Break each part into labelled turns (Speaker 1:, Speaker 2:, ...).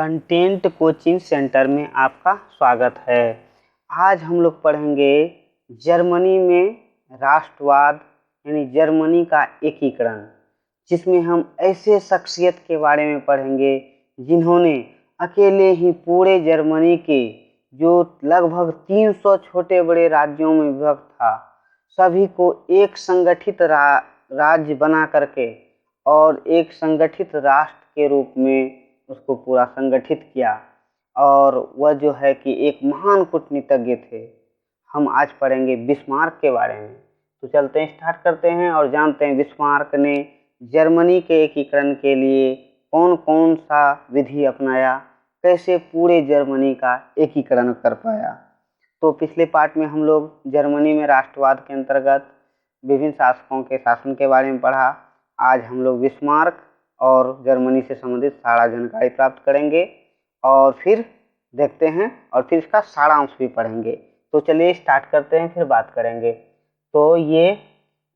Speaker 1: Content coaching centre में आपका स्वागत है। आज हम लोग पढ़ेंगे जर्मनी में राष्ट्रवाद यानी जर्मनी का एकीकरण, जिसमें हम ऐसे शख्सियत के बारे में पढ़ेंगे जिन्होंने अकेले ही पूरे जर्मनी के जो लगभग 300 छोटे बड़े राज्यों में विभक्त था, सभी को एक संगठित राज्य बना करके और एक संगठित राष्ट्र के रूप में उसको पूरा संगठित किया। और वह जो है कि एक महान कूटनीतिज्ञ थे। हम आज पढ़ेंगे बिस्मार्क के बारे में। तो चलते हैं, स्टार्ट करते हैं और जानते हैं बिस्मार्क ने जर्मनी के एकीकरण के लिए कौन कौन सा विधि अपनाया, कैसे पूरे जर्मनी का एकीकरण कर पाया। तो पिछले पार्ट में हम लोग जर्मनी में राष्ट्रवाद के अंतर्गत विभिन्न शासकों के शासन के बारे में पढ़ा। आज हम लोग बिस्मार्क और जर्मनी से संबंधित सारा जानकारी प्राप्त करेंगे और फिर देखते हैं और फिर इसका सारांश भी पढ़ेंगे। तो चलिए स्टार्ट करते हैं, फिर बात करेंगे। तो ये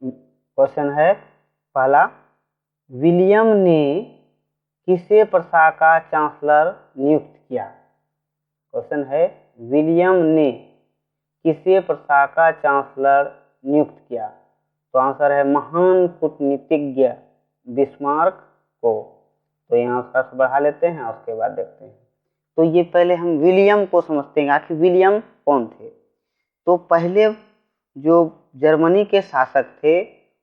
Speaker 1: क्वेश्चन है पहला, विलियम ने किसे प्रशा का चांसलर नियुक्त किया। क्वेश्चन है विलियम ने किसे प्रशा का चांसलर नियुक्त किया। तो आंसर है महान कूटनीतिज्ञ बिस्मार्क को। तो यहाँ सर्च बढ़ा लेते हैं और उसके बाद देखते हैं। तो ये पहले हम विलियम को समझते हैं, आखिर विलियम कौन थे। तो पहले जो जर्मनी के शासक थे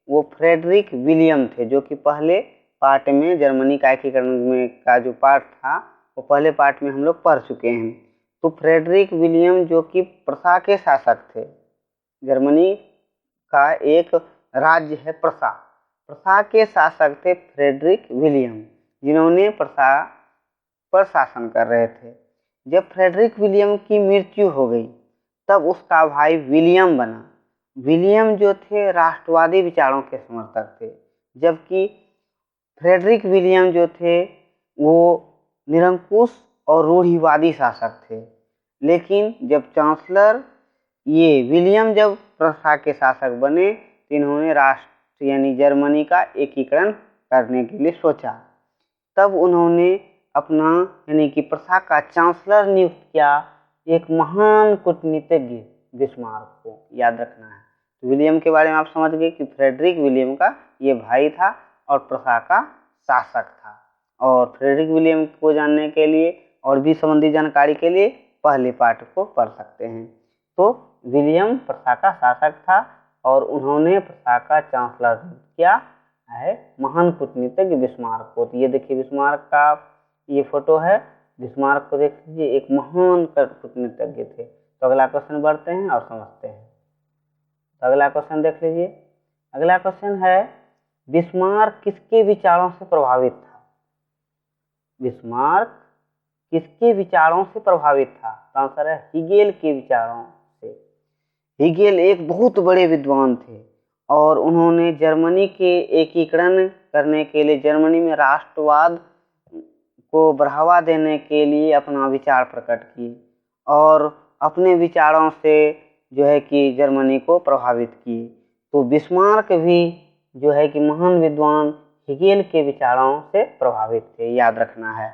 Speaker 1: वो फ्रेडरिक विलियम थे, जो कि पहले पार्ट में जर्मनी का एकीकरण में का जो पार्ट था वो पहले पार्ट में हम लोग पढ़ चुके हैं। तो फ्रेडरिक विलियम जो कि प्रशा के शासक थे, जर्मनी का एक राज्य है प्रशा के शासक थे फ्रेडरिक विलियम, जिन्होंने प्रशा पर शासन कर रहे थे। जब फ्रेडरिक विलियम की मृत्यु हो गई तब उसका भाई विलियम बना। विलियम जो थे राष्ट्रवादी विचारों के समर्थक थे, जबकि फ्रेडरिक विलियम जो थे वो निरंकुश और रूढ़िवादी शासक थे। लेकिन जब चांसलर ये विलियम जब प्रशा के शासक बने तो इन्होंने राष्ट्र यानी जर्मनी का एकीकरण करने के लिए सोचा। तब उन्होंने अपना यानी कि प्रशा का चांसलर नियुक्त किया एक महान कूटनीतिज्ञ बिस्मार्क को। याद रखना है। तो विलियम के बारे में आप समझ गए कि फ्रेडरिक विलियम का ये भाई था और प्रशा का शासक था। और फ्रेडरिक विलियम को जानने के लिए और भी संबंधी जानकारी के लिए पहले पार्ट को पढ़ सकते हैं। तो विलियम प्रशा का शासक था और उन्होंने प्रशा का चांसलर किया है महान कूटनीतिज्ञ बिस्मार्क को। तो ये देखिए बिस्मार्क का ये फोटो है। बिस्मार्क को देख लीजिए, एक महान कूटनीतिज्ञ थे। तो अगला क्वेश्चन बढ़ते हैं और समझते हैं। तो अगला क्वेश्चन देख लीजिए। अगला क्वेश्चन है बिस्मार्क किसके विचारों से प्रभावित था। बिस्मार्क किसके विचारों से प्रभावित था। तो आंसर है हीगेल के विचारों से। हीगेल एक बहुत बड़े विद्वान थे और उन्होंने जर्मनी के एकीकरण करने के लिए, जर्मनी में राष्ट्रवाद को बढ़ावा देने के लिए अपना विचार प्रकट किए और अपने विचारों से जो है कि जर्मनी को प्रभावित किए। तो बिस्मार्क भी जो है कि महान विद्वान हीगेल के विचारों से प्रभावित थे। याद रखना है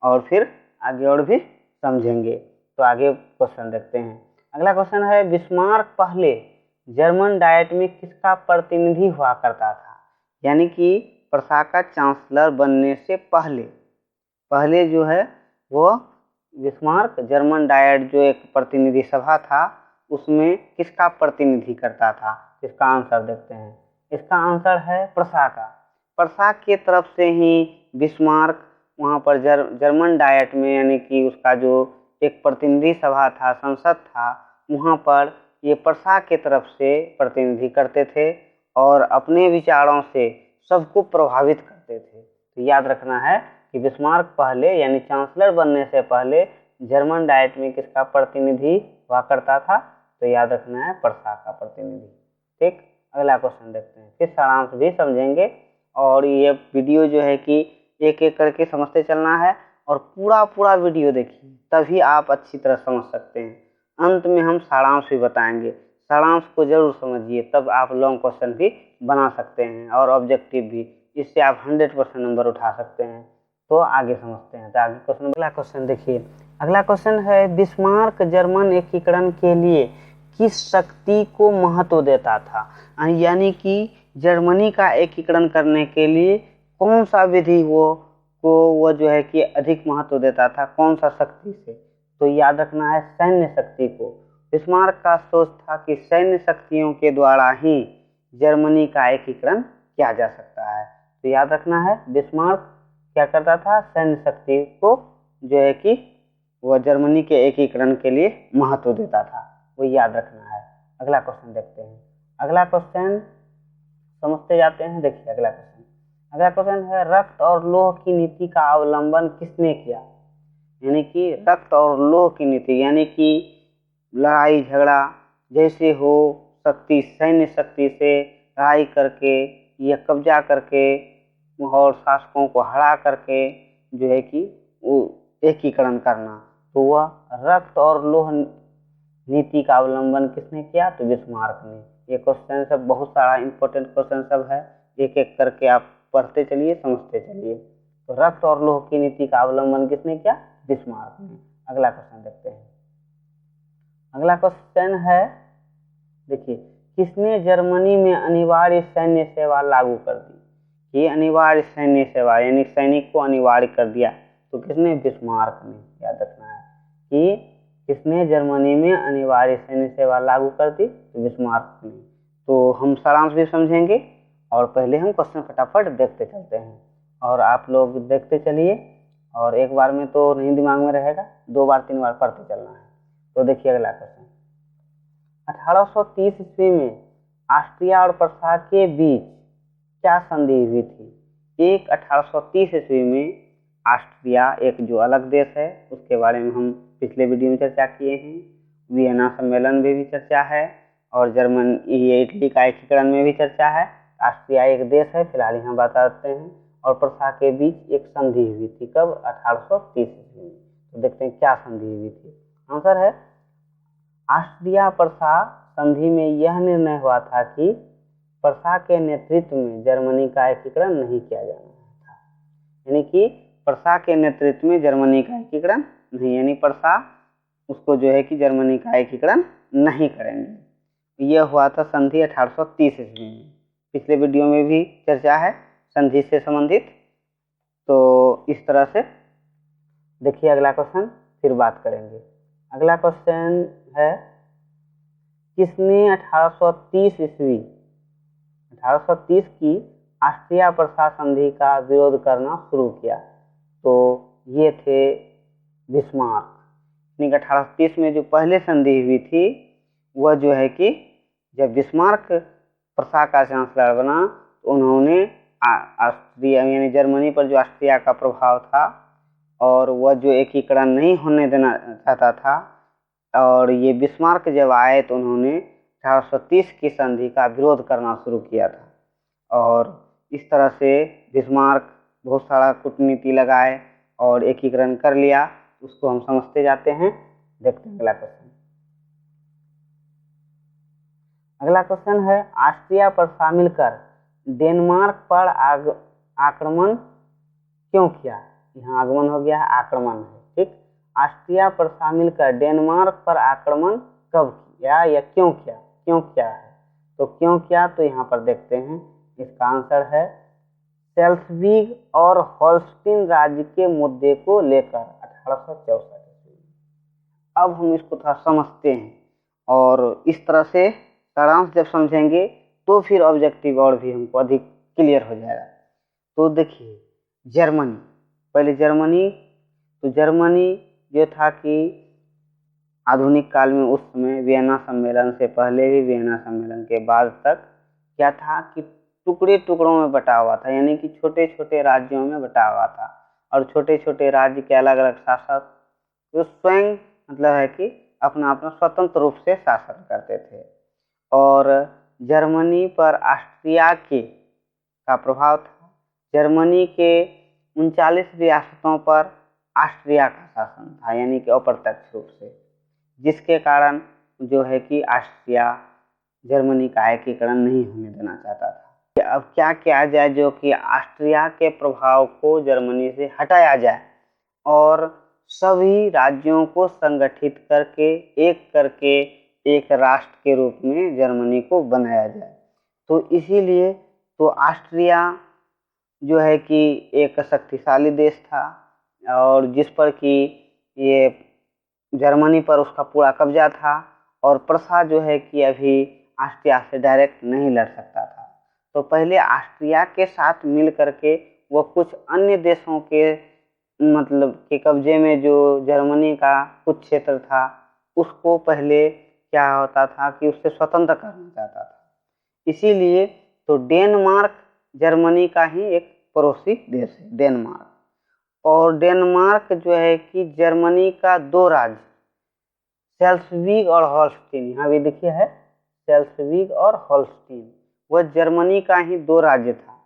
Speaker 1: और फिर आगे और भी समझेंगे। तो आगे क्वेश्चन देखते हैं। अगला क्वेश्चन है बिस्मार्क पहले जर्मन डायट में किसका प्रतिनिधि हुआ करता था। यानी कि प्रशा का चांसलर बनने से पहले जो है वो बिस्मार्क जर्मन डायट जो एक प्रतिनिधि सभा था उसमें किसका प्रतिनिधि करता था। इसका आंसर देखते हैं। इसका आंसर है प्रशा का। प्रशा के तरफ से ही बिस्मार्क वहाँ पर जर्मन डायट में यानी कि उसका जो एक प्रतिनिधि सभा था, संसद था, वहाँ पर ये प्रशा के तरफ से प्रतिनिधि करते थे और अपने विचारों से सबको प्रभावित करते थे। तो याद रखना है कि बिस्मार्क पहले यानी चांसलर बनने से पहले जर्मन डायट में किसका प्रतिनिधि हुआ करता था। तो याद रखना है प्रशा का प्रतिनिधि। ठीक, अगला क्वेश्चन देखते हैं, फिर सारांश भी समझेंगे। और ये वीडियो जो है कि एक एक करके समझते चलना है और पूरा वीडियो देखिए, तभी आप अच्छी तरह समझ सकते हैं। अंत में हम सारांश भी बताएंगे। सारांश को जरूर समझिए, तब आप लॉन्ग क्वेश्चन भी बना सकते हैं और ऑब्जेक्टिव भी। इससे आप 100% नंबर उठा सकते हैं। तो आगे समझते हैं। तो आगे क्वेश्चन, अगला क्वेश्चन देखिए, अगला क्वेश्चन है बिस्मार्क जर्मन एकीकरण के लिए किस शक्ति को महत्व देता था? यानी कि जर्मनी का एकीकरण करने के लिए कौन सा विधि वो जो है कि अधिक महत्व देता था, कौन सा शक्ति से? तो याद रखना है सैन्य शक्ति को। बिस्मार्क का सोच था कि सैन्य शक्तियों के द्वारा ही जर्मनी का एकीकरण किया जा सकता है। तो याद रखना है बिस्मार्क क्या करता था, सैन्य शक्ति को जो है कि वह जर्मनी के एकीकरण के लिए महत्व देता था, वो याद रखना है। अगला क्वेश्चन देखते हैं। अगला क्वेश्चन समझते जाते हैं। देखिए अगला क्वेश्चन है रक्त और लोह की नीति का अवलंबन किसने किया? यानी कि रक्त और लोह की नीति, यानी कि लड़ाई झगड़ा जैसे हो शक्ति, सैन्य शक्ति से लड़ाई करके या कब्जा करके और शासकों को हरा करके जो है कि एकीकरण करना, तो वह रक्त और लोह नीति का अवलंबन किसने किया? तो बिस्मार्क ने। ये क्वेश्चन सब बहुत सारा इंपॉर्टेंट क्वेश्चन सब है, एक एक करके आप पढ़ते चलिए, समझते चलिए। तो रक्त और लोह की नीति का अवलंबन किसने किया? बिस्मार्क ने। अगला क्वेश्चन देखते हैं। अगला क्वेश्चन है, देखिए, किसने जर्मनी में अनिवार्य सैन्य सेवा लागू कर दी? ये अनिवार्य सैन्य सेवा यानी सैनिक को अनिवार्य कर दिया, तो किसने? बिस्मार्क ने। याद रखना है कि किसने जर्मनी में अनिवार्य सैन्य सेवा लागू कर दी? तो बिस्मार्क ने। तो हम सारांश भी समझेंगे और पहले हम क्वेश्चन फटाफट देखते चलते हैं, और आप लोग देखते चलिए, और एक बार में तो नहीं दिमाग में रहेगा, 2 बार 3 बार पढ़ते चलना है। तो देखिए अगला क्वेश्चन, 1830 ईस्वी में ऑस्ट्रिया और प्रसा के बीच क्या संधि हुई थी? 1830 ईस्वी में ऑस्ट्रिया एक जो अलग देश है, उसके बारे में हम पिछले वीडियो में चर्चा किए हैं। वियना सम्मेलन में भी चर्चा है, और इटली का एकीकरण में भी चर्चा है। ऑस्ट्रिया एक देश है, फिलहाल यहाँ बताते हैं। और प्रसा के बीच एक संधि हुई थी, कब? 1830 ईस्वी में। तो देखते हैं क्या संधि हुई थी। आंसर है ऑस्ट्रिया प्रसा संधि में यह निर्णय हुआ था कि प्रसा के नेतृत्व में जर्मनी का एकीकरण नहीं किया जाना था। यानी कि प्रसा के नेतृत्व में जर्मनी का एकीकरण नहीं, यानी प्रसा उसको जो है कि जर्मनी का एकीकरण नहीं करेंगे। यह हुआ था संधि 1830 ईस्वी में। पिछले वीडियो में भी चर्चा है संधि से संबंधित। तो इस तरह से देखिए अगला क्वेश्चन, फिर बात करेंगे। अगला क्वेश्चन है, किसने 1830 की ऑस्ट्रिया प्रसा संधि का विरोध करना शुरू किया? तो ये थे बिस्मार्क। 1830 में जो पहले संधि हुई थी, वह जो है कि जब बिस्मार्क प्रसा का चांसलर बना, तो उन्होंने ऑस्ट्रिया यानी जर्मनी पर जो ऑस्ट्रिया का प्रभाव था, और वह जो एकीकरण नहीं होने देना चाहता था, और ये बिस्मार्क जब आए तो उन्होंने 1830 की संधि का विरोध करना शुरू किया था। और इस तरह से बिस्मार्क बहुत सारा कूटनीति लगाए और एकीकरण कर लिया। उसको हम समझते जाते हैं। देखते हैं अगला क्वेश्चन। अगला क्वेश्चन है, ऑस्ट्रिया पर शामिल कर डेनमार्क पर आक्रमण क्यों किया? यहाँ आगमन हो गया, आक्रमण है, ठीक। ऑस्ट्रिया पर शामिल कर डेनमार्क पर आक्रमण कब किया या क्यों किया है? तो क्यों किया, तो यहाँ पर देखते हैं। इसका आंसर है सेल्सविग और होल्स्टीन राज्य के मुद्दे को लेकर 1864 ईस्वी। अब हम इसको थोड़ा समझते हैं, और इस तरह से सारांश जब समझेंगे तो फिर ऑब्जेक्टिव और भी हमको अधिक क्लियर हो जाएगा। तो देखिए जर्मनी, पहले जर्मनी जो था कि आधुनिक काल में, उस समय वियना सम्मेलन से पहले भी वियना सम्मेलन के बाद तक क्या था कि टुकड़े टुकड़ों में बटा हुआ था, यानी कि छोटे छोटे राज्यों में बटा हुआ था। और छोटे छोटे राज्य के अलग अलग शासक जो स्वयं मतलब है कि अपना अपना स्वतंत्र रूप से शासन करते थे। और जर्मनी पर ऑस्ट्रिया का प्रभाव था। जर्मनी के 39 रियासतों पर ऑस्ट्रिया का शासन था, यानी कि अप्रत्यक्ष रूप से, जिसके कारण जो है कि ऑस्ट्रिया जर्मनी का एकीकरण नहीं होने देना चाहता था। अब क्या किया जाए जो कि ऑस्ट्रिया के प्रभाव को जर्मनी से हटाया जाए और सभी राज्यों को संगठित करके एक राष्ट्र के रूप में जर्मनी को बनाया जाए। तो इसीलिए तो ऑस्ट्रिया जो है कि एक शक्तिशाली देश था और जिस पर कि ये जर्मनी पर उसका पूरा कब्जा था और प्रसा जो है कि अभी ऑस्ट्रिया से डायरेक्ट नहीं लड़ सकता था। तो पहले ऑस्ट्रिया के साथ मिल करके वो कुछ अन्य देशों के मतलब के कब्जे में जो जर्मनी का कुछ क्षेत्र था उसको पहले क्या होता था कि उससे स्वतंत्र करना चाहता था। इसीलिए तो डेनमार्क जर्मनी का ही एक पड़ोसी देश है डेनमार्क, और डेनमार्क जो है कि जर्मनी का दो राज्य शेल्स्विग और होल्स्टीन, यहाँ भी देखिए है शेल्स्विग और होल्स्टीन, वह जर्मनी का ही दो राज्य था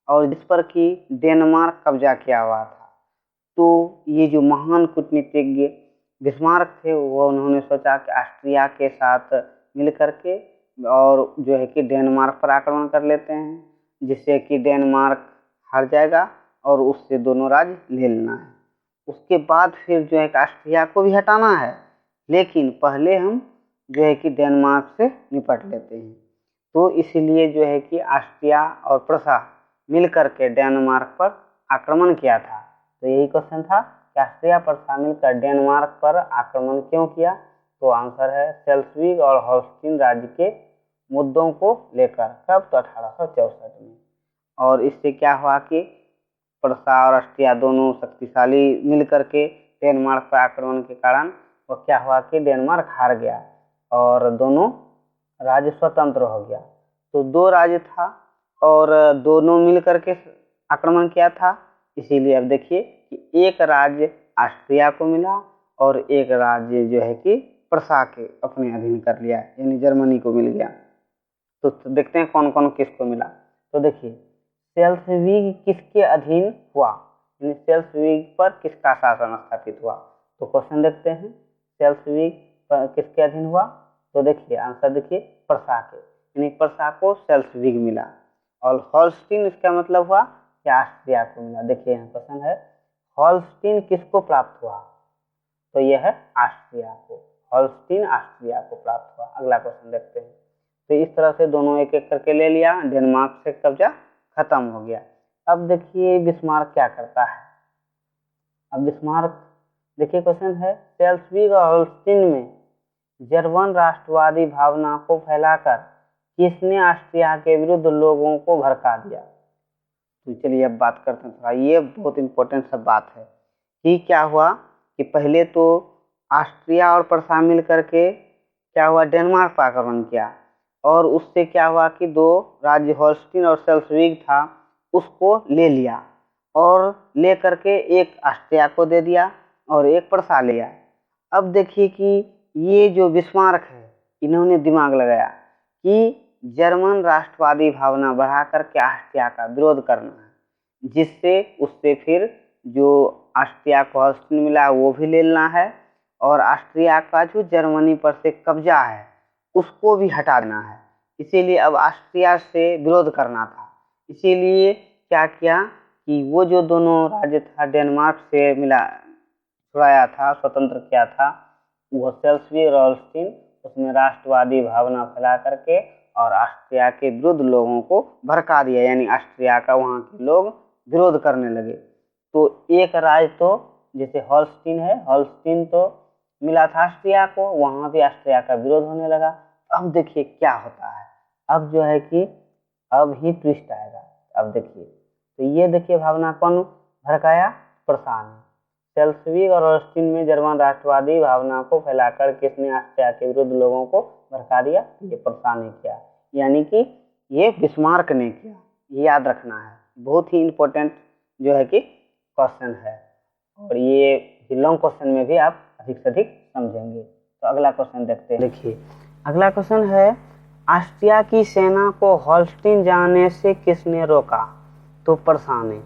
Speaker 1: और जिस पर कि डेनमार्क कब्जा किया हुआ था। तो ये जो महान कूटनीतिज्ञ बिस्मार्क थे वो उन्होंने सोचा कि ऑस्ट्रिया के साथ मिल करके और जो है कि डेनमार्क पर आक्रमण कर लेते हैं जिससे कि डेनमार्क हार जाएगा और उससे दोनों राज्य ले लेना है। उसके बाद फिर जो है कि ऑस्ट्रिया को भी हटाना है, लेकिन पहले हम जो है कि डेनमार्क से निपट लेते हैं। तो इसलिए जो है कि ऑस्ट्रिया और प्रसा मिल करके डेनमार्क पर आक्रमण किया था। तो यही क्वेश्चन था कि ऑस्ट्रिया प्रसा मिलकर डेनमार्क पर आक्रमण क्यों किया। तो आंसर है शेल्स्विग और होल्स्टीन राज्य के मुद्दों को लेकर। कब? तो 1864 में। और इससे क्या हुआ कि प्रसा और ऑस्ट्रिया दोनों शक्तिशाली मिल करके डेनमार्क पर आक्रमण के कारण वो क्या हुआ कि डेनमार्क हार गया और दोनों राज्य स्वतंत्र हो गया। तो दो राज्य था और दोनों मिल करके आक्रमण किया था। इसीलिए अब देखिए कि एक राज्य ऑस्ट्रिया को मिला और एक राज्य जो है कि प्रसा के अपने अधीन कर लिया, यानी जर्मनी को मिल गया। तो देखते हैं कौन कौन किसको मिला। तो देखिए शेल्स्विग किसके अधीन हुआ, यानी शेल्स्विग पर किसका शासन स्थापित हुआ। तो क्वेश्चन देखते हैं शेल्स्विग पर किसके अधीन हुआ। तो देखिए आंसर देखिए प्रसा के, यानी प्रसा को शेल्स्विग मिला। और होल्स्टीन इसका मतलब हुआ कि ऑस्ट्रिया को मिला। देखिए यहाँ क्वेश्चन है होल्स्टीन किसको प्राप्त हुआ, तो यह है ऑस्ट्रिया को। होल्स्टीन ऑस्ट्रिया को प्राप्त हुआ। अगला क्वेश्चन देखते हैं। तो इस तरह से दोनों एक एक करके ले लिया, डेनमार्क से कब्जा खत्म हो गया। अब देखिए बिस्मार्क क्या करता है। अब बिस्मार्क देखिए क्वेश्चन है शेल्स्विग और होल्स्टीन में जर्मन राष्ट्रवादी भावना को फैलाकर किसने ऑस्ट्रिया के विरुद्ध लोगों को भड़का दिया। तो चलिए अब बात करते हैं थोड़ा, ये बहुत इंपॉर्टेंट सब बात है कि क्या हुआ कि पहले तो ऑस्ट्रिया और प्रसा मिल करके क्या हुआ डेनमार्क पर आक्रमण किया और उससे क्या हुआ कि दो राज्य होल्स्टीन और शेल्स्विग था उसको ले लिया और ले करके एक ऑस्ट्रिया को दे दिया और एक प्रसा लिया। अब देखिए कि ये जो बिस्मार्क है इन्होंने दिमाग लगाया कि जर्मन राष्ट्रवादी भावना बढ़ा करके ऑस्ट्रिया का विरोध करना है, जिससे उससे फिर जो ऑस्ट्रिया को होल्स्टीन मिला वो भी ले लेना है और ऑस्ट्रिया का जो जर्मनी पर से कब्जा है उसको भी हटा देना है। इसीलिए अब ऑस्ट्रिया से विरोध करना था। इसीलिए क्या किया कि वो जो दोनों राज्य था डेनमार्क से मिला छुड़ाया था, स्वतंत्र किया था, वो शेल्स्विग और होल्स्टीन उसमें राष्ट्रवादी भावना फैला करके और ऑस्ट्रिया के विरुद्ध लोगों को भड़का दिया, यानी ऑस्ट्रिया का वहाँ के लोग विरोध करने लगे। तो एक राज्य तो जैसे होल्स्टीन है, होल्स्टीन तो मिला था ऑस्ट्रिया को, वहाँ भी ऑस्ट्रिया का विरोध होने लगा। अब देखिए क्या होता है, अब जो है कि अब ही ट्विस्ट आएगा। अब देखिए तो ये देखिए भावना कौन भड़काया, प्रसा ने। शेल्स्विग और होल्स्टीन में जर्मन राष्ट्रवादी भावना को फैलाकर किसने ऑस्ट्रिया के विरुद्ध लोगों को भड़का दिया, ये प्रसा ने किया, यानी कि ये बिस्मार्क ने किया। ये याद रखना है, बहुत ही इम्पोर्टेंट जो है कि क्वेश्चन है और ये लॉन्ग क्वेश्चन में भी आप अधिक से अधिक समझेंगे। तो अगला क्वेश्चन देखते हैं। देखिए अगला क्वेश्चन है ऑस्ट्रिया की सेना को होल्स्टीन जाने से किसने रोका, तो प्रसा ने।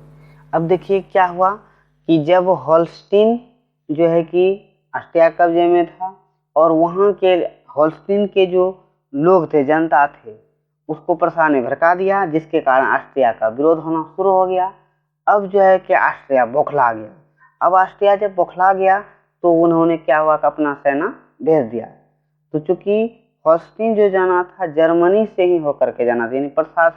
Speaker 1: अब देखिए क्या हुआ कि जब होल्स्टीन जो है कि ऑस्ट्रिया कब्जे में था और वहाँ के होल्स्टीन के जो लोग थे, जनता थे, उसको प्रसा ने भड़का दिया, जिसके कारण ऑस्ट्रिया का विरोध होना शुरू हो गया। अब जो है कि ऑस्ट्रिया बौखला गया। अब ऑस्ट्रिया जब बौखला गया तो उन्होंने क्या हुआ कि अपना सेना भेज दिया। तो चूंकि हॉस्टिन जो जाना था जर्मनी से ही होकर के जाना था, यानी प्रशा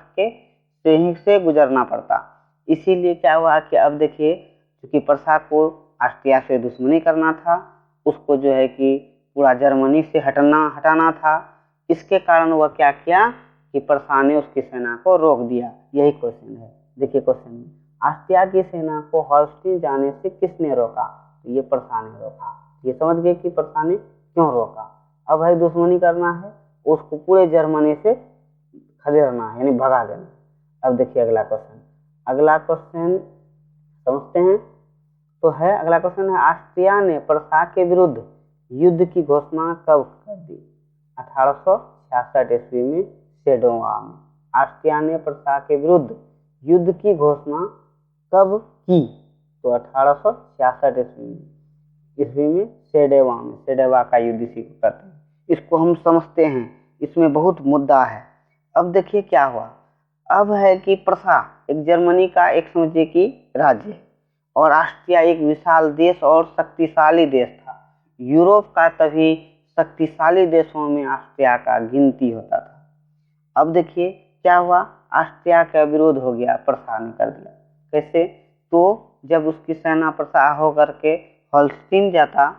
Speaker 1: से गुजरना पड़ता। इसीलिए क्या हुआ कि अब देखिए, चूंकि प्रशा को ऑस्ट्रिया से दुश्मनी करना था, उसको जो है कि पूरा जर्मनी से हटाना था। इसके कारण वह क्या किया कि प्रशा ने उसकी सेना को रोक दिया। यही क्वेश्चन है। देखिए क्वेश्चन में, ऑस्ट्रिया की सेना को हॉस्टिन जाने से किसने रोका? तो ये प्रशा ने रोका। ये समझ गए कि प्रशा ने क्यों रोका। अब भाई दुश्मनी करना है, उसको पूरे जर्मनी से खदेड़ना है, यानी भगा देना। अब देखिए अगला क्वेश्चन समझते हैं। तो है अगला क्वेश्चन है, ऑस्ट्रिया ने प्रशा के विरुद्ध युद्ध की घोषणा कब कर दी? 1866 ईस्वी में सेडोवा में। ऑस्ट्रिया ने प्रशा के विरुद्ध युद्ध की घोषणा कब की? तो 1866 ईस्वी में सेडोवा का युद्ध इसी को कहते हैं। इसको हम समझते हैं, इसमें बहुत मुद्दा है। अब देखिए क्या हुआ। अब है कि प्रशा एक जर्मनी का एक समझिए कि राज्य है, और ऑस्ट्रिया एक विशाल देश और शक्तिशाली देश था। यूरोप का तभी शक्तिशाली देशों में ऑस्ट्रिया का गिनती होता था। अब देखिए क्या हुआ, ऑस्ट्रिया का विरोध हो गया, प्रशा ने कर दिया। कैसे? तो जब उसकी सेना प्रशा होकर के होल्स्टीन जाता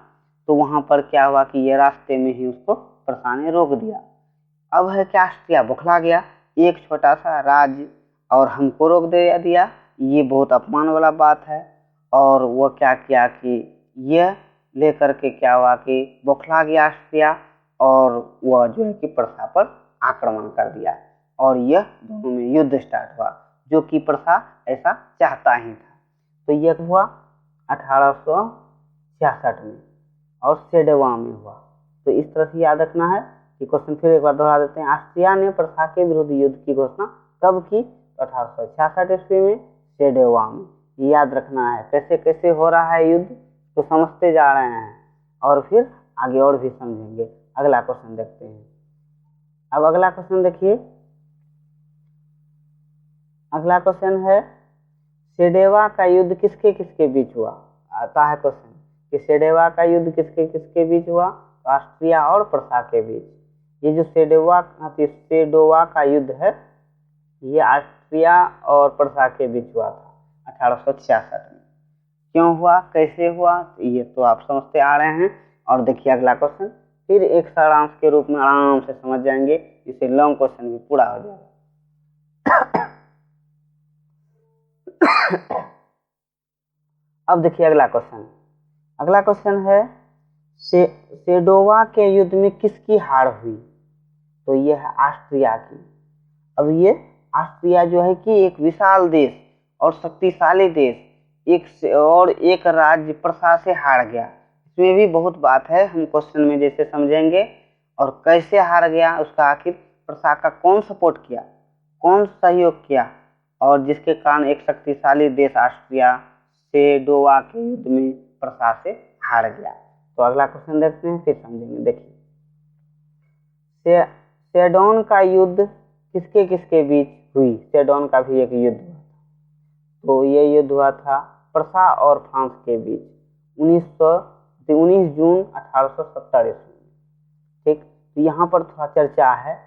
Speaker 1: तो वहां पर क्या हुआ कि ये रास्ते में ही उसको प्रशा ने रोक दिया। अब है कि ऑस्ट्रिया बौखला गया, एक छोटा सा राज्य और हमको रोक दे दिया, ये बहुत अपमान वाला बात है। और वो क्या किया कि यह लेकर के क्या हुआ कि बौखला गया ऑस्ट्रिया, और वह जो है कि प्रशा पर आक्रमण कर दिया, और यह दोनों में युद्ध स्टार्ट हुआ, जो कि प्रशा ऐसा चाहता ही था। तो यह हुआ 1866 में और सेडोवा में हुआ। तो इस तरह से याद रखना है कि क्वेश्चन फिर एक बार दोहरा देते हैं। ऑस्ट्रिया ने प्रशा के विरुद्ध युद्ध की घोषणा कब की? 1866 ईस्वी में सेडोवा में। याद रखना है। कैसे कैसे हो रहा है युद्ध तो समझते जा रहे हैं, और फिर आगे और भी समझेंगे। अगला क्वेश्चन देखते हैं। अब अगला क्वेश्चन देखिए, अगला क्वेश्चन है, सेडोवा का युद्ध किसके किसके बीच हुआ? आता है क्वेश्चन कि सेडोवा का युद्ध किसके किसके बीच हुआ? ऑस्ट्रिया और प्रशा के बीच। ये जो सेडोवा का युद्ध है, ये ऑस्ट्रिया और प्रशा के बीच हुआ था 1866 में। क्यों हुआ, कैसे हुआ, ये तो आप समझते आ रहे हैं। और देखिए अगला क्वेश्चन, फिर एक सारांश के रूप में आराम से समझ जाएंगे, इसे लॉन्ग क्वेश्चन भी पूरा हो जाएगा। अब देखिए अगला क्वेश्चन है, सेडोवा के युद्ध में किसकी हार हुई? तो यह है ऑस्ट्रिया की। अब ये ऑस्ट्रिया जो है कि एक विशाल देश और शक्तिशाली देश, एक राज्य प्रशा से हार गया। इसमें भी बहुत बात है, हम क्वेश्चन में जैसे समझेंगे। और कैसे हार गया, उसका आखिर प्रशा का कौन सपोर्ट किया, कौन सहयोग किया, और जिसके कारण एक शक्तिशाली देश ऑस्ट्रिया सेडोवा के युद्ध में प्रशा से हार गया। तो अगला क्वेश्चन देखते हैं, फिर समझेंगे। देखिए, सेडोन का युद्ध किसके किसके बीच हुई? सेडोन का भी एक युद्ध हुआ था। तो ये युद्ध हुआ था प्रशा और फ्रांस के बीच 19 जून 1870 ईस्वी में। ठीक, तो यहाँ पर थोड़ा चर्चा है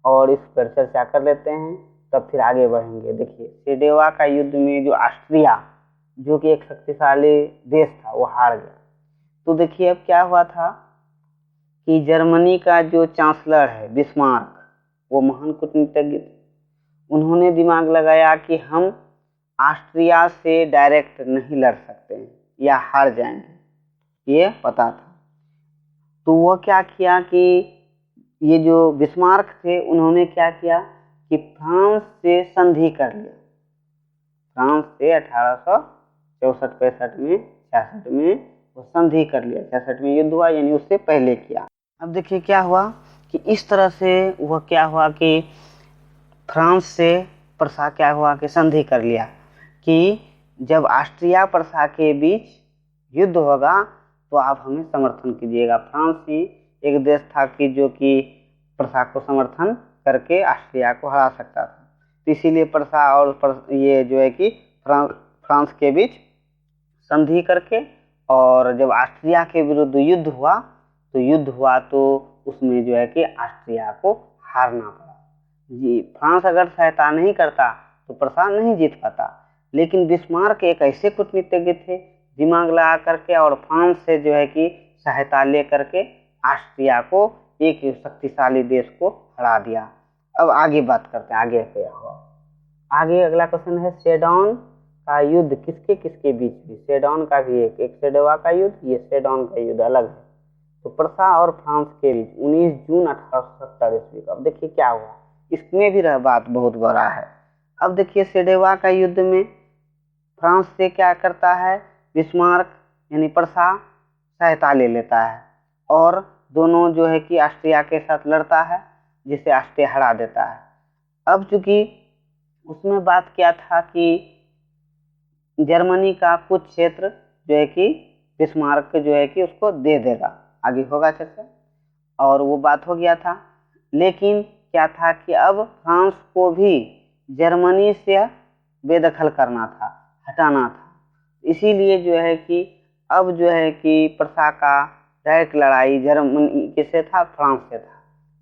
Speaker 1: और इस पर चर्चा कर लेते हैं, तब फिर आगे बढ़ेंगे। देखिए, सेडोवा का युद्ध में जो ऑस्ट्रिया, जो कि एक शक्तिशाली देश था, वो हार गया। तो देखिए अब क्या हुआ था कि जर्मनी का जो चांसलर है बिस्मार्क, वो महान कूटनीतिज्ञ थे। उन्होंने दिमाग लगाया कि हम ऑस्ट्रिया से डायरेक्ट नहीं लड़ सकते हैं या हार जाएंगे, ये पता था। तो वो क्या किया कि ये जो बिस्मार्क थे, उन्होंने क्या किया कि फ्रांस से संधि कर लिया। फ्रांस से 1864-65 में 66 में वो संधि कर लिया। 66 में युद्ध हुआ, यानी उससे पहले किया। अब देखिए क्या हुआ कि इस तरह से वह क्या हुआ कि फ्रांस से प्रशा क्या हुआ कि संधि कर लिया कि जब ऑस्ट्रिया प्रशा के बीच युद्ध होगा तो आप हमें समर्थन कीजिएगा। फ्रांस ही एक देश था कि जो कि प्रसा को समर्थन करके ऑस्ट्रिया को हरा सकता था। तो इसीलिए प्रसा और ये जो है कि फ्रांस के बीच संधि करके, और जब ऑस्ट्रिया के विरुद्ध युद्ध हुआ तो उसमें जो है कि ऑस्ट्रिया को हारना पड़ा। जी, फ्रांस अगर सहायता नहीं करता तो प्रसा नहीं जीत पाता, लेकिन बिस्मार्क एक ऐसे कूटनीतिज्ञ थे दिमाग लगा करके और फ्रांस से जो है कि सहायता ले करके ऑस्ट्रिया को, एक शक्तिशाली देश को हरा दिया। अब आगे बात करते हैं आगे क्या हुआ। आगे अगला क्वेश्चन है सेडोन का युद्ध किसके किसके बीच हुई। सेडोन का भी एक सेडोवा का युद्ध, ये सेडोन का युद्ध अलग है। तो प्रसा और फ्रांस के बीच 19 जून 1870 ईस्वी को। अब देखिए क्या हुआ, इसमें भी बात बहुत बड़ा है। अब देखिए सेडोवा का युद्ध में फ्रांस से क्या करता है, बिस्मार्क यानी प्रसा सहायता ले लेता है और दोनों जो है कि ऑस्ट्रिया के साथ लड़ता है, जिसे ऑस्ट्रिया हरा देता है। अब चूंकि उसमें बात क्या था कि जर्मनी का कुछ क्षेत्र जो है कि बिस्मार्क जो है कि उसको दे देगा, आगे होगा चर्चा, और वो बात हो गया था। लेकिन क्या था कि अब फ्रांस को भी जर्मनी से बेदखल करना था, हटाना था। इसीलिए जो है कि अब जो है कि प्रसा का डायरेक्ट लड़ाई जर्मनी किससे था, फ्रांस से था।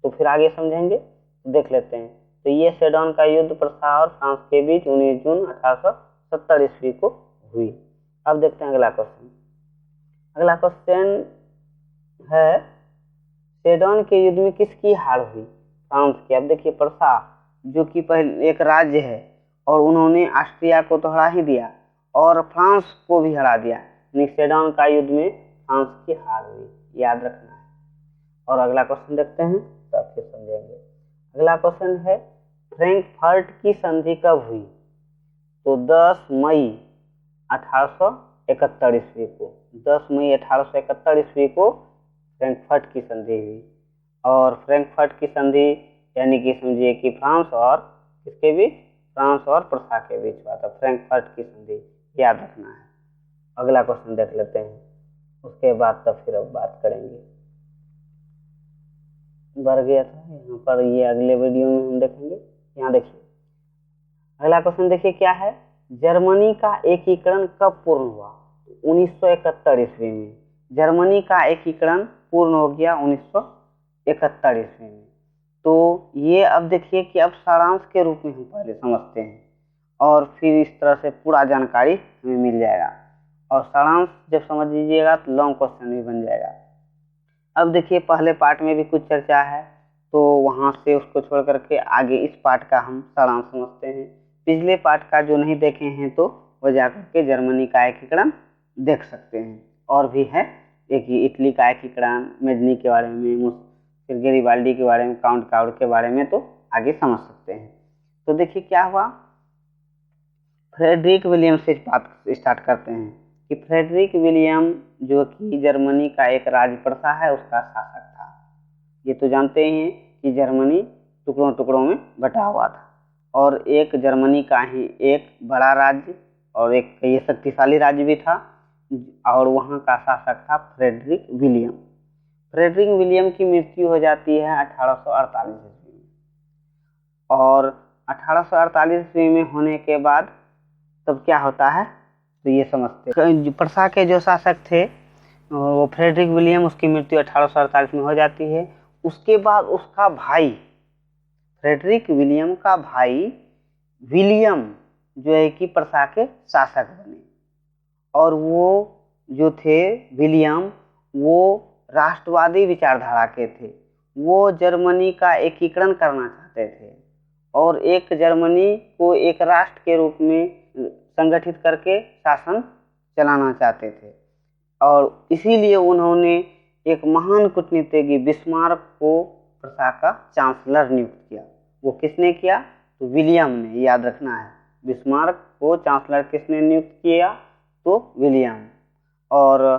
Speaker 1: तो फिर आगे समझेंगे, देख लेते हैं। तो ये सेडोन का युद्ध प्रसा और फ्रांस के बीच 19 जून 1870 ईस्वी को हुई। अब देखते हैं अगला क्वेश्चन। अगला क्वेश्चन है सेडोन के युद्ध में किसकी हार हुई, फ्रांस की। अब देखिए प्रसा जो कि पहले एक राज्य है और उन्होंने ऑस्ट्रिया को तो हरा ही दिया और फ्रांस को भी हरा दिया, यानी सेडोन का युद्ध में फ्रांस की हार हुई, याद रखना है। और अगला क्वेश्चन देखते हैं तब फिर समझेंगे। अगला क्वेश्चन है फ्रैंकफर्ट की संधि कब हुई। तो 10 मई 1871 ईस्वी को, 10 मई 1871 ईस्वी को फ्रैंकफर्ट की संधि हुई। और फ्रैंकफर्ट की संधि यानी कि समझिए कि फ्रांस और किसके बीच, फ्रांस और प्रसा के बीच हुआ था फ्रैंकफर्ट की संधि, याद रखना है। अगला क्वेश्चन देख लेते हैं, उसके बाद तब फिर अब बात करेंगे। बढ़ गया था यहाँ पर, ये अगले वीडियो में हम देखेंगे। यहाँ देखिए अगला क्वेश्चन देखिए क्या है, जर्मनी का एकीकरण कब पूर्ण हुआ। 1971 ईस्वी में जर्मनी का एकीकरण पूर्ण हो गया 1971 ईस्वी में। तो ये अब देखिए कि अब सारांश के रूप में हम पहले समझते हैं और फिर इस तरह से पूरा जानकारी हमें मिल जाएगा। और सारांश जब समझ लीजिएगा तो लॉन्ग क्वेश्चन भी बन जाएगा। अब देखिए पहले पार्ट में भी कुछ चर्चा है, तो वहाँ से उसको छोड़ करके आगे इस पार्ट का हम सारांश समझते हैं। पिछले पार्ट का जो नहीं देखे हैं तो वो जाकर के जर्मनी का एकीकरण देख सकते हैं। और भी है एक इटली का एकीकरण, मेजनी के बारे में, फिर गेरिबाल्डी के बारे में, काउंट काउड के बारे में, तो आगे समझ सकते हैं। तो देखिए क्या हुआ, फ्रेडरिक विलियम से बात स्टार्ट करते हैं कि फ्रेडरिक विलियम जो कि जर्मनी का एक राज्यप्रसा है उसका शासक था। ये तो जानते हैं कि जर्मनी टुकड़ों टुकड़ों में बटा हुआ था और एक जर्मनी का ही एक बड़ा राज्य और एक ये शक्तिशाली राज्य भी था, और वहाँ का शासक था फ्रेडरिक विलियम। फ्रेडरिक विलियम की मृत्यु हो जाती है 1848 ईस्वी में, और 1848 ईस्वी में होने के बाद तब क्या होता है तो ये समझते हैं। प्रसा के जो शासक थे वो फ्रेडरिक विलियम, उसकी मृत्यु 1848 में हो जाती है। उसके बाद उसका भाई फ्रेडरिक विलियम का भाई विलियम जो है कि प्रसा के शासक बने, और वो जो थे विलियम वो राष्ट्रवादी विचारधारा के थे। वो जर्मनी का एकीकरण करना चाहते थे और एक जर्मनी को एक राष्ट्र के रूप में संगठित करके शासन चलाना चाहते थे। और इसीलिए उन्होंने एक महान कूटनीतिज्ञ बिस्मार्क को प्रसा का चांसलर नियुक्त किया। वो किसने किया तो विलियम ने, याद रखना है। बिस्मार्क को चांसलर किसने नियुक्त किया तो विलियम, और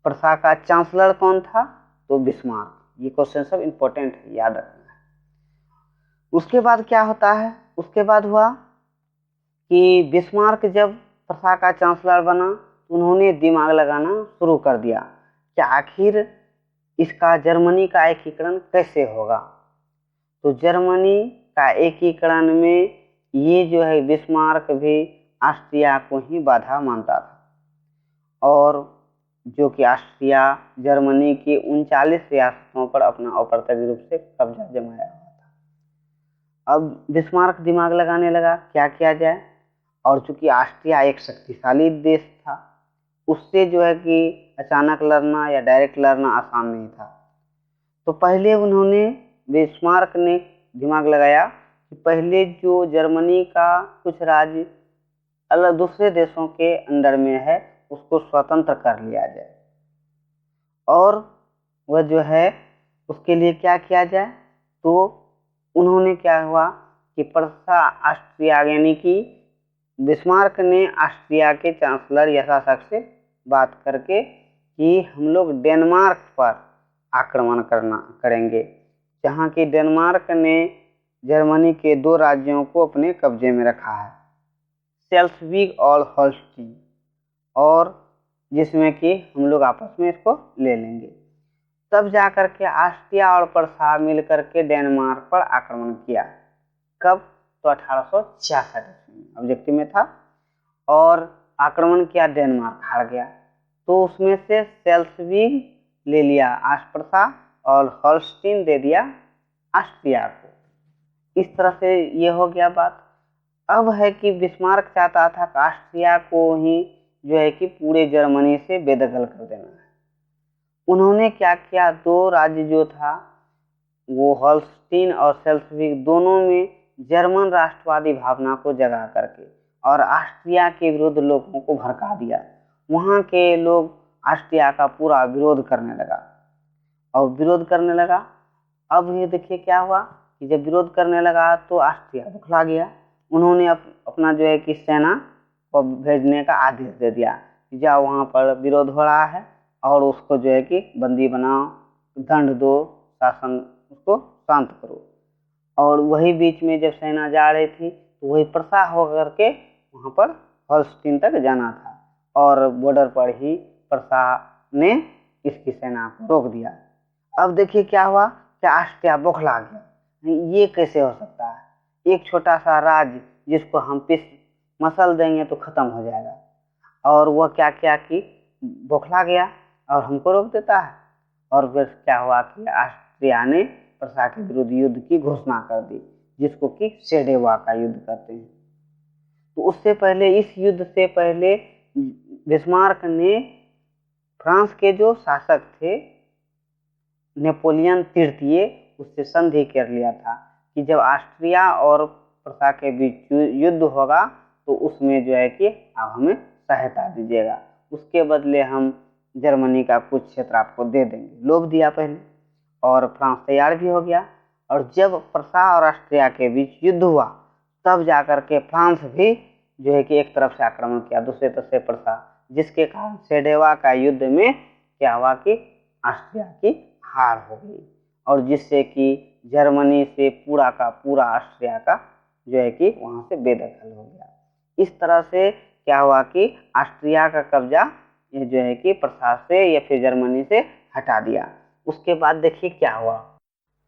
Speaker 1: प्रसा का चांसलर कौन था तो बिस्मार्क। ये क्वेश्चन सब इंपॉर्टेंट है, याद रखना है। उसके बाद क्या होता है, उसके बाद हुआ कि बिस्मार्क जब प्रसा का चांसलर बना तो उन्होंने दिमाग लगाना शुरू कर दिया कि आखिर इसका जर्मनी का एकीकरण कैसे होगा। तो जर्मनी का एकीकरण में ये जो है बिस्मार्क भी ऑस्ट्रिया को ही बाधा मानता था और जो कि ऑस्ट्रिया जर्मनी की 39 रियासतों पर अपना अप्रत्यक्ष रूप से कब्जा जमाया हुआ था। अब बिस्मार्क दिमाग लगाने लगा क्या किया जाए, और चूंकि ऑस्ट्रिया एक शक्तिशाली देश था, उससे जो है कि अचानक लड़ना या डायरेक्ट लड़ना आसान नहीं था। तो पहले उन्होंने, बिस्मार्क ने दिमाग लगाया कि पहले जो जर्मनी का कुछ राज्य अलग दूसरे देशों के अंडर में है उसको स्वतंत्र कर लिया जाए, और वह जो है उसके लिए क्या किया जाए। तो उन्होंने क्या हुआ कि प्रशा ऑस्ट्रिया यानी कि बिस्मार्क ने ऑस्ट्रिया के चांसलर या शासक से बात करके कि हम लोग डेनमार्क पर आक्रमण करेंगे, जहाँ की डेनमार्क ने जर्मनी के 2 राज्यों को अपने कब्जे में रखा है, सेल्सविग और होल्स्टीन, और जिसमें कि हम लोग आपस में इसको ले लेंगे। तब जाकर के ऑस्ट्रिया और प्रशा मिलकर के डेनमार्क पर आक्रमण किया। कब? तो 1866 में ऑब्जेक्टिव में था, और आक्रमण किया, डेनमार्क हार गया। तो उसमें से सेल्सविग ले लिया प्रशा और होल्स्टीन दे दिया ऑस्ट्रिया को। इस तरह से ये हो गया बात। अब है कि बिस्मार्क चाहता था कि ऑस्ट्रिया को ही जो है कि पूरे जर्मनी से बेदखल कर देना है। उन्होंने क्या किया, 2 राज्य जो था वो होल्स्टीन और सेल्सविग, दोनों में जर्मन राष्ट्रवादी भावना को जगा करके और ऑस्ट्रिया के विरुद्ध लोगों को भड़का दिया। वहाँ के लोग ऑस्ट्रिया का पूरा विरोध करने लगा और विरोध करने लगा। अब ये देखिए क्या हुआ कि जब विरोध करने लगा तो ऑस्ट्रिया बौखला गया। उन्होंने अपना जो है कि सेना को भेजने का आदेश दे दिया कि जाओ वहाँ पर विरोध हो रहा है और उसको जो है कि बंदी बनाओ, दंड दो, शासन उसको शांत करो। और वही बीच में जब सेना जा रही थी तो वही प्रशा होकर के वहाँ पर होल्स्टीन तक जाना था, और बॉर्डर पर ही प्रशा ने इसकी सेना को रोक दिया। अब देखिए क्या हुआ कि ऑस्ट्रिया बौखला गया। ये कैसे हो सकता है, एक छोटा सा राज्य जिसको हम मसल देंगे तो खत्म हो जाएगा, और वह क्या किया कि बौखला गया और हमको रोक देता है। और फिर क्या हुआ कि ऑस्ट्रिया ने प्रशा के विरुद्ध युद्ध की घोषणा कर दी, जिसको कि सेडेवा का युद्ध कहते हैं। तो उससे पहले, इस युद्ध से पहले बिस्मार्क ने फ्रांस के जो शासक थे नेपोलियन तृतीय, उससे संधि कर लिया था कि जब ऑस्ट्रिया और प्रशा के बीच युद्ध होगा तो उसमें जो है कि आप हमें सहायता दीजिएगा, उसके बदले हम जर्मनी का कुछ क्षेत्र आपको दे देंगे। लोभ दिया पहले, और फ्रांस तैयार भी हो गया। और जब प्रशा और ऑस्ट्रिया के बीच युद्ध हुआ तब जाकर के फ्रांस भी जो है कि एक तरफ से आक्रमण किया, दूसरे तरफ से प्रशा, जिसके कारण सेडेवा का युद्ध में क्या हुआ कि ऑस्ट्रिया की हार हो गई, और जिससे कि जर्मनी से पूरा का पूरा ऑस्ट्रिया का जो है कि वहाँ से बेदखल हो गया। इस तरह से क्या हुआ कि ऑस्ट्रिया का कब्जा ये जो है कि प्रशा से या फिर जर्मनी से हटा दिया। उसके बाद देखिए क्या हुआ।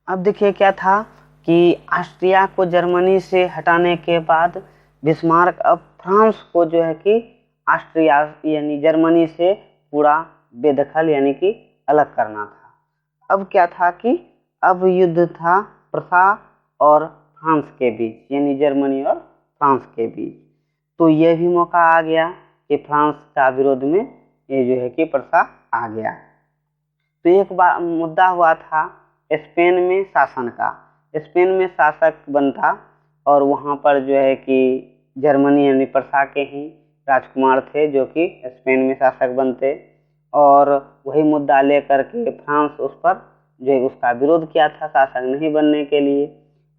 Speaker 1: अब देखिए क्या था कि ऑस्ट्रिया को जर्मनी से हटाने के बाद बिस्मार्क अब फ्रांस को जो है कि ऑस्ट्रिया यानी जर्मनी से पूरा बेदखल यानी कि अलग करना था। अब क्या था कि अब युद्ध था प्रशा और फ्रांस के बीच, यानी जर्मनी और फ्रांस के बीच। तो यह भी मौका आ गया कि फ्रांस का विरोध में ये जो है कि प्रशा आ गया। तो एक बार मुद्दा हुआ था स्पेन में शासन का। स्पेन में शासक बनता और वहाँ पर जो है कि जर्मनी यानी प्रशा के ही राजकुमार थे जो कि स्पेन में शासक बनते, और वही मुद्दा लेकर के फ्रांस उस पर जो है उसका विरोध किया था शासक नहीं बनने के लिए।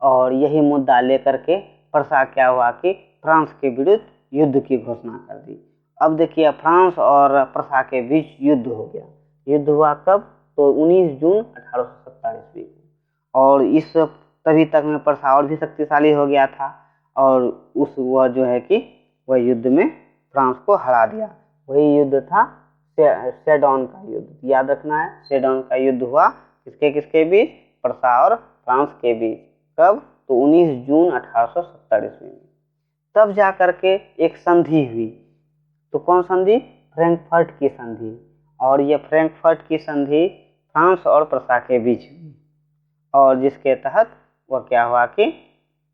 Speaker 1: और यही मुद्दा लेकर के प्रशा क्या हुआ कि फ्रांस के विरुद्ध युद्ध की घोषणा कर दी। अब देखिए फ्रांस और प्रशा के बीच युद्ध हो गया। युद्ध हुआ कब? तो 19 जून 1870 ईस्वी को। और इस तभी तक में प्रशा और भी शक्तिशाली हो गया था, और वह जो है कि वह युद्ध में फ्रांस को हरा दिया। वही युद्ध था सेडोन का युद्ध, याद रखना है। सेडोन का युद्ध हुआ किसके किसके बीच? प्रशा और फ्रांस के बीच। कब? तो 19 जून 1870 ईस्वी में। तब जा करके एक संधि हुई। तो कौन संधि? फ्रैंकफर्ट की संधि। और यह फ्रैंकफर्ट की संधि फ्रांस और प्रशा के बीच हुई, और जिसके तहत वह क्या हुआ कि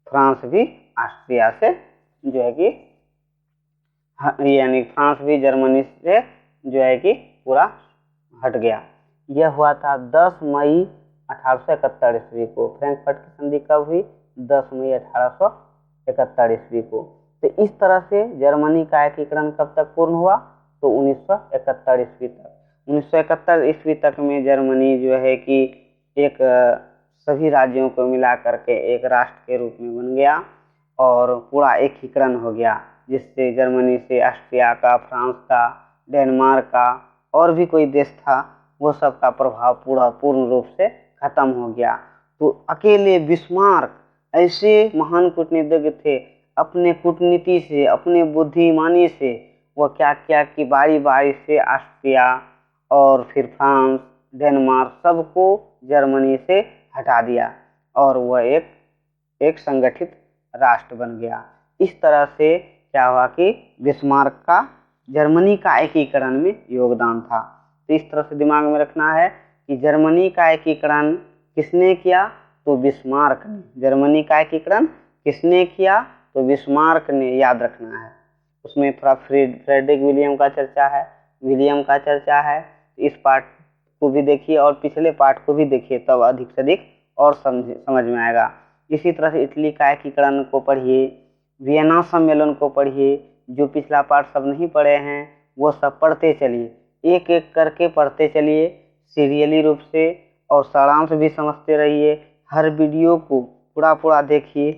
Speaker 1: फ्रांस भी ऑस्ट्रिया से जो है कि यानी फ्रांस भी जर्मनी से जो है कि पूरा हट गया। यह हुआ था 10 मई 1871 ईस्वी को। फ्रैंकफर्ट की संधि कब हुई? 10 मई 1871 ईस्वी को। तो इस तरह से जर्मनी का एकीकरण कब तक पूर्ण हुआ? तो 1971 ईस्वी तक। 1971 ईस्वी तक में जर्मनी जो है कि एक सभी राज्यों को मिला करके एक राष्ट्र के रूप में बन गया और पूरा एकीकरण हो गया, जिससे जर्मनी से ऑस्ट्रिया का, फ्रांस का, डेनमार्क का और भी कोई देश था वो सब का प्रभाव पूर्ण रूप से खत्म हो गया। तो अकेले बिस्मार्क ऐसे महान कूटनीतिज्ञ थे, अपने कूटनीति से, अपने बुद्धिमानी से वह क्या किया कि बारी बारी से ऑस्ट्रिया और फिर फ्रांस, डेनमार्क सबको जर्मनी से हटा दिया और वह एक संगठित राष्ट्र बन गया। इस तरह से क्या हुआ कि बिस्मार्क का जर्मनी का एकीकरण में योगदान था। तो इस तरह से दिमाग में रखना है कि जर्मनी का एकीकरण किसने किया? तो बिस्मार्क ने। जर्मनी का एकीकरण किसने किया? तो बिस्मार्क ने, याद रखना है। उसमें थोड़ा फ्रेडरिक विलियम का चर्चा है। इस पार्ट को भी देखिए और पिछले पार्ट को भी देखिए, तब अधिक से अधिक और समझ में आएगा। इसी तरह से इटली का एकीकरण को पढ़िए, वियना सम्मेलन को पढ़िए। जो पिछला पार्ट सब नहीं पढ़े हैं वो सब पढ़ते चलिए, एक एक करके पढ़ते चलिए सीरियली रूप से, और सारांश भी समझते रहिए। हर वीडियो को पूरा देखिए,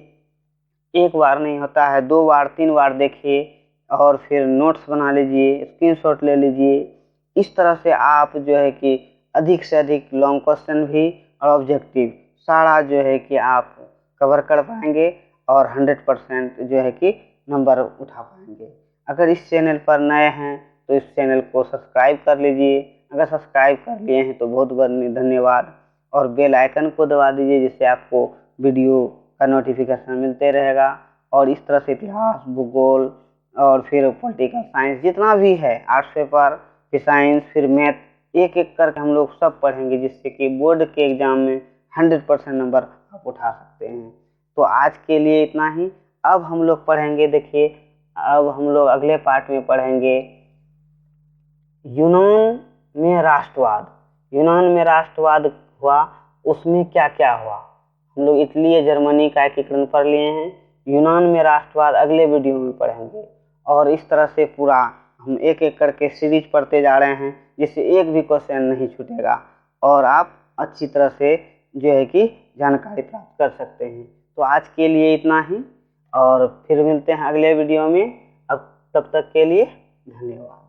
Speaker 1: एक बार नहीं होता है, 2 बार 3 बार देखिए और फिर नोट्स बना लीजिए, स्क्रीनशॉट ले लीजिए। इस तरह से आप जो है कि अधिक से अधिक लॉन्ग क्वेश्चन भी और ऑब्जेक्टिव सारा जो है कि आप कवर कर पाएंगे और 100% जो है कि नंबर उठा पाएंगे। अगर इस चैनल पर नए हैं तो इस चैनल को सब्सक्राइब कर लीजिए। अगर सब्सक्राइब कर लिए हैं तो बहुत बहुत धन्यवाद, और बेल आइकन को दबा दीजिए जिससे आपको वीडियो का नोटिफिकेशन मिलते रहेगा। और इस तरह से इतिहास, भूगोल और फिर पॉलिटिकल साइंस जितना भी है, आर्ट्स पेपर, फिर साइंस, फिर मैथ, एक एक करके हम लोग सब पढ़ेंगे, जिससे कि बोर्ड के एग्जाम में 100% नंबर आप उठा सकते हैं। तो आज के लिए इतना ही। अब हम लोग पढ़ेंगे, देखिए अब हम लोग अगले पार्ट में पढ़ेंगे यूनान में राष्ट्रवाद। यूनान में राष्ट्रवाद हुआ, उसमें क्या क्या हुआ। हम लोग इटली, जर्मनी का एकीकरण पढ़ लिए हैं, यूनान में राष्ट्रवाद अगले वीडियो में पढ़ेंगे। और इस तरह से पूरा हम एक एक करके सीरीज पढ़ते जा रहे हैं, जिससे एक भी क्वेश्चन नहीं छूटेगा और आप अच्छी तरह से जो है कि जानकारी प्राप्त कर सकते हैं। तो आज के लिए इतना ही, और फिर मिलते हैं अगले वीडियो में। अब तब तक के लिए धन्यवाद।